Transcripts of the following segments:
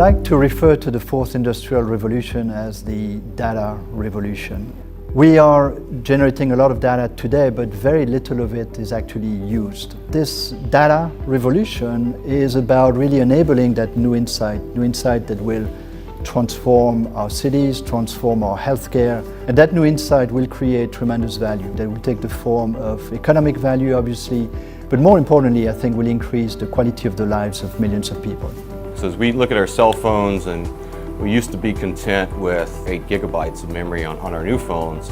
like to refer to the fourth industrial revolution as the data revolution. We are generating a lot of data today, but very little of it is actually used. This data revolution is about really enabling that new insight that will transform our cities, transform our healthcare, and that new insight will create tremendous value. That will take the form of economic value, obviously, but more importantly, I think will increase the quality of the lives of millions of people. So as we look at our cell phones, and we used to be content with 8 gigabytes of memory on our new phones,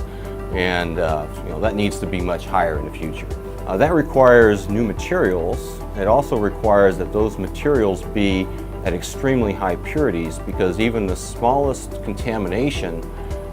and that needs to be much higher in the future. That requires new materials. It also requires that those materials be at extremely high purities, because even the smallest contamination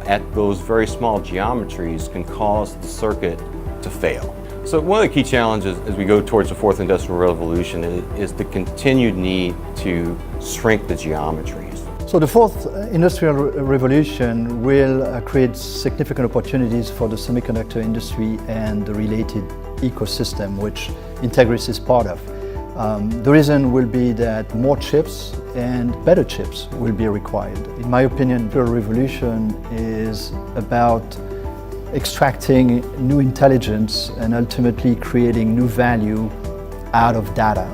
at those very small geometries can cause the circuit to fail. So one of the key challenges as we go towards the fourth industrial revolution is the continued need to shrink the geometries. So the fourth industrial revolution will create significant opportunities for the semiconductor industry and the related ecosystem, which Entegris is part of. The reason will be that more chips and better chips will be required. In my opinion, the revolution is about extracting new intelligence and ultimately creating new value out of data.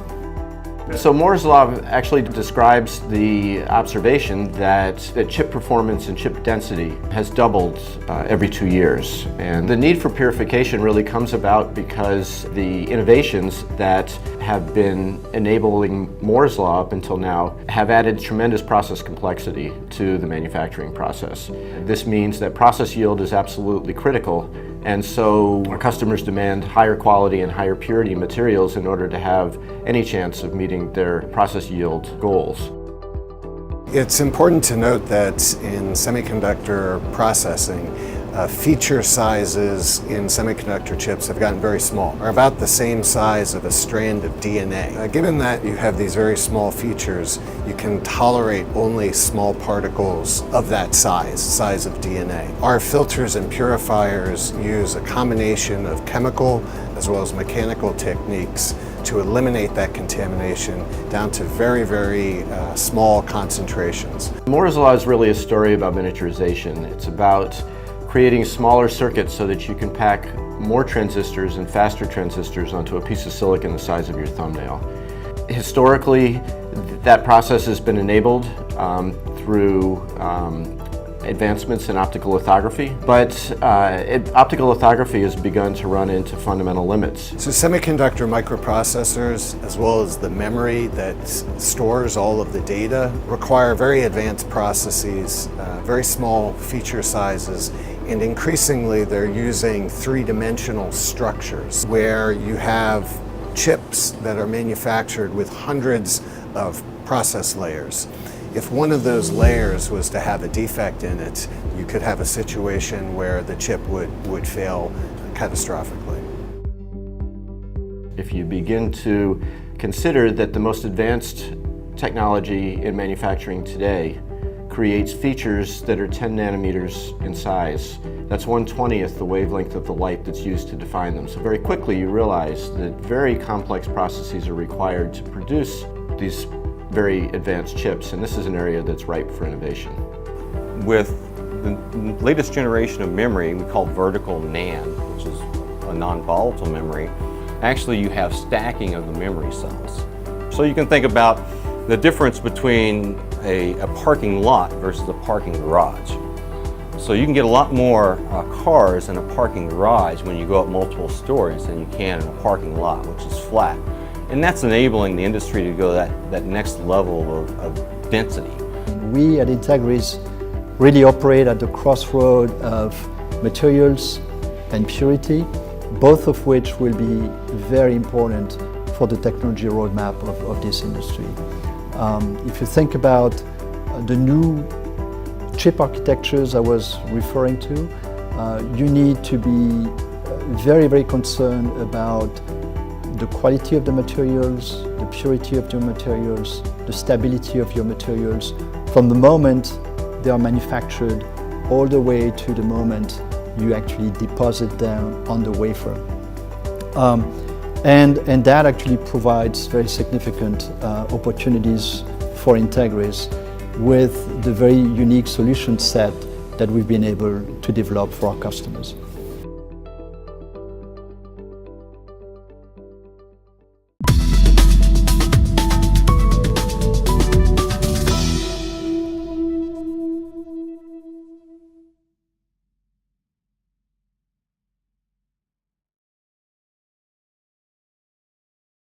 So Moore's law actually describes the observation that chip performance and chip density has doubled every 2 years. And the need for purification really comes about because the innovations that have been enabling Moore's law up until now have added tremendous process complexity to the manufacturing process. This means that process yield is absolutely critical, and so our customers demand higher quality and higher purity materials in order to have any chance of meeting their process yield goals. It's important to note that in semiconductor processing, feature sizes in semiconductor chips have gotten very small, are about the same size of a strand of DNA. Given that you have these very small features, you can tolerate only small particles of that size of DNA. Our filters and purifiers use a combination of chemical as well as mechanical techniques to eliminate that contamination down to very, very small concentrations. Moore's law is really a story about miniaturization. It's about creating smaller circuits so that you can pack more transistors and faster transistors onto a piece of silicon the size of your thumbnail. Historically, that process has been enabled through advancements in optical lithography, but optical lithography has begun to run into fundamental limits. So semiconductor microprocessors, as well as the memory that stores all of the data, require very advanced processes, very small feature sizes, and increasingly they're using three-dimensional structures where you have chips that are manufactured with hundreds of process layers. If one of those layers was to have a defect in it, you could have a situation where the chip would fail catastrophically. If you begin to consider that the most advanced technology in manufacturing today creates features that are 10 nanometers in size, that's 1/20th the wavelength of the light that's used to define them. So very quickly you realize that very complex processes are required to produce these very advanced chips, and this is an area that's ripe for innovation. With the latest generation of memory, we call vertical NAND, which is a non-volatile memory. Actually, you have stacking of the memory cells. So you can think about the difference between a parking lot versus a parking garage. So you can get a lot more cars in a parking garage when you go up multiple stories than you can in a parking lot, which is flat. And that's enabling the industry to go that next level of density. We at Entegris really operate at the crossroad of materials and purity, both of which will be very important for the technology roadmap of this industry. If you think about the new chip architectures I was referring to, you need to be very, very concerned about the quality of the materials, the purity of your materials, the stability of your materials, from the moment they are manufactured all the way to the moment you actually deposit them on the wafer. And that actually provides very significant opportunities for Entegris with the very unique solution set that we've been able to develop for our customers.